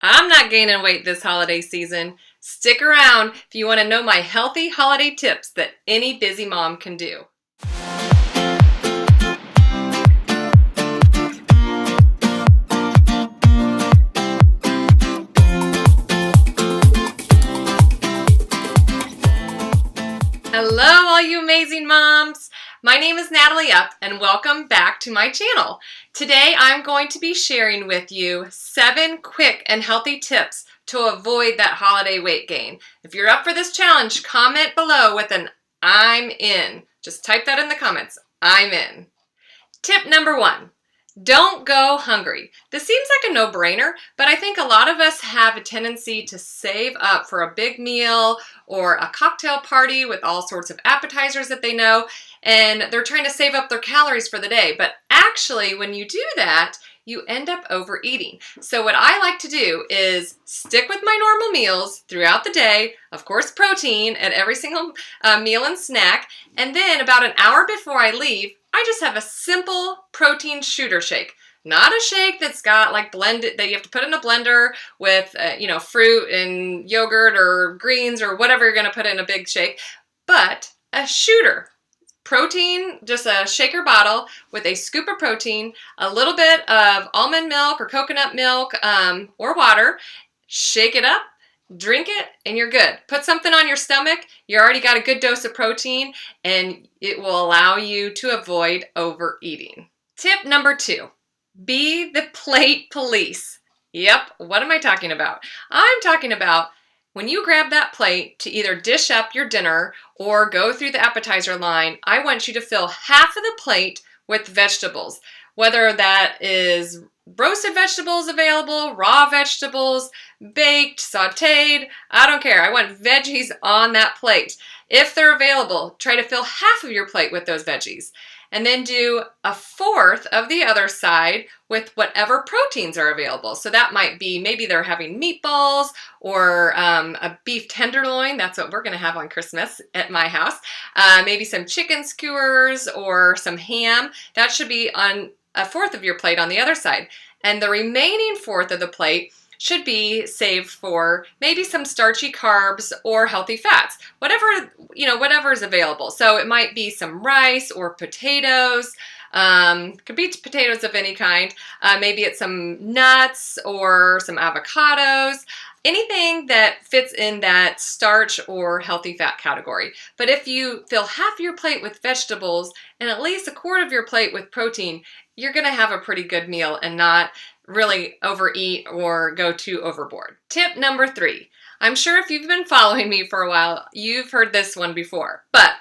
I'm not gaining weight this holiday season. Stick around if you want to know my healthy holiday tips that any busy mom can do. Hello, all you amazing moms. My name is Natalie Up, and welcome back to my channel. Today, I'm going to be sharing with you 7 quick and healthy tips to avoid that holiday weight gain. If you're up for this challenge, comment below with an I'm in. Just type that in the comments. I'm in. Tip number 1. Don't go hungry. This seems like a no-brainer, but I think a lot of us have a tendency to save up for a big meal or a cocktail party with all sorts of appetizers that they know, and they're trying to save up their calories for the day. But actually, when you do that, you end up overeating. So what I like to do is stick with my normal meals throughout the day, of course protein at every single meal and snack, and then about an hour before I leave, I just have a simple protein shooter shake. Not a shake that's got like blended, that you have to put in a blender with, fruit and yogurt or greens or whatever you're gonna put in a big shake, but a shooter. Protein, just a shaker bottle with a scoop of protein, a little bit of almond milk or coconut milk or water, shake it up, drink it, and you're good. Put something on your stomach, you already got a good dose of protein, and it will allow you to avoid overeating. Tip number 2, be the plate police. Yep, what am I talking about? I'm talking about when you grab that plate to either dish up your dinner or go through the appetizer line, I want you to fill half of the plate with vegetables, whether that is roasted vegetables available, raw vegetables, baked, sauteed, I don't care. I want veggies on that plate. If they're available, try to fill half of your plate with those veggies. And then do a fourth of the other side with whatever proteins are available. So that might be, maybe they're having meatballs or a beef tenderloin. That's what we're gonna have on Christmas at my house. Maybe some chicken skewers or some ham. That should be on a fourth of your plate on the other side. And the remaining fourth of the plate should be saved for maybe some starchy carbs or healthy fats, whatever is available. So it might be some rice or potatoes, could be potatoes of any kind. Maybe it's some nuts or some avocados, anything that fits in that starch or healthy fat category. But if you fill half your plate with vegetables and at least a quarter of your plate with protein, you're gonna have a pretty good meal and not really overeat or go too overboard. Tip number 3. I'm sure if you've been following me for a while, you've heard this one before, but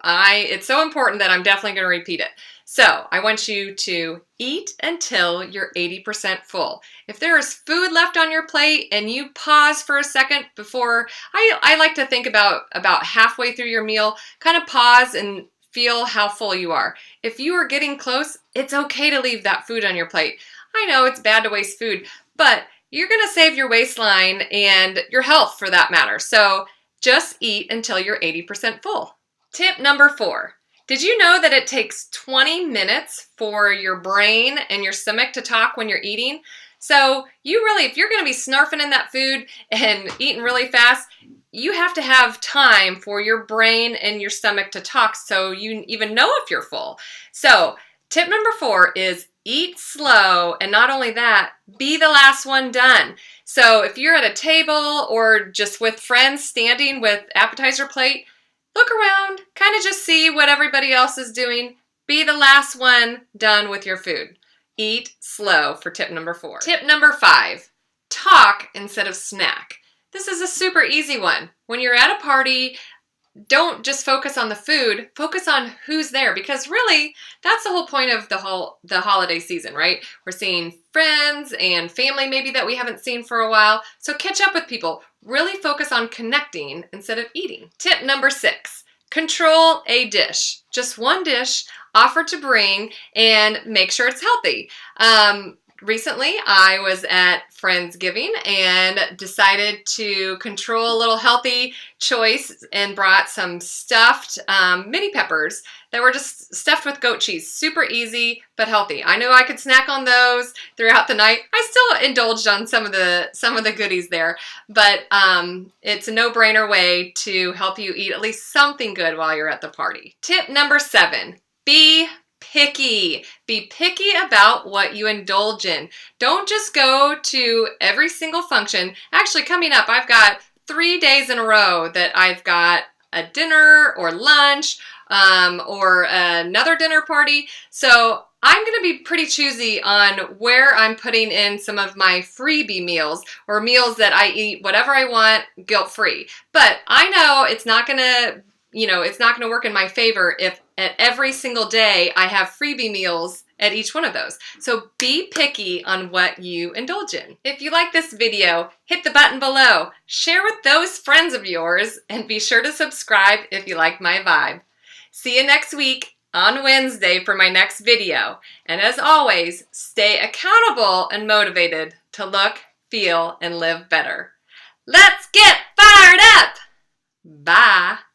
it's so important that I'm definitely going to repeat it. So I want you to eat until you're 80% full. If there is food left on your plate and you pause for a second before, I like to think about halfway through your meal, kind of pause and feel how full you are. If you are getting close, it's okay to leave that food on your plate. I know it's bad to waste food, but you're gonna save your waistline and your health for that matter. So just eat until you're 80% full. Tip number 4. Did you know that it takes 20 minutes for your brain and your stomach to talk when you're eating? So if you're gonna be snarfing in that food and eating really fast, you have to have time for your brain and your stomach to talk so you even know if you're full. So tip number 4 is eat slow, and not only that, be the last one done. So if you're at a table or just with friends standing with appetizer plate, look around, kind of just see what everybody else is doing. Be the last one done with your food. Eat slow for tip number 4. Tip number 5, talk instead of snack. This is a super easy one. When you're at a party, don't just focus on the food, focus on who's there, because really that's the whole point of the holiday season, right? We're seeing friends and family maybe that we haven't seen for a while. So catch up with people. Really focus on connecting instead of eating. Tip number 6, control a dish. Just one dish, offer to bring, and make sure it's healthy. recently I was at Friendsgiving and decided to control a little healthy choice and brought some stuffed mini peppers that were just stuffed with goat cheese. Super easy, but healthy. I knew I could snack on those throughout the night. I still indulged on some of the goodies there, but it's a no-brainer way to help you eat at least something good while you're at the party. Tip number 7, be picky. Be picky about what you indulge in. Don't just go to every single function. Actually, coming up, I've got 3 days in a row that I've got a dinner or lunch or another dinner party. So I'm going to be pretty choosy on where I'm putting in some of my freebie meals or meals that I eat whatever I want guilt-free. But I know it's not going to, it's not going to work in my favor if at every single day I have freebie meals at each one of those. So be picky on what you indulge in. If you like this video, hit the button below, share with those friends of yours, and be sure to subscribe if you like my vibe. See you next week on Wednesday for my next video. And as always, stay accountable and motivated to look, feel, and live better. Let's get fired up! Bye!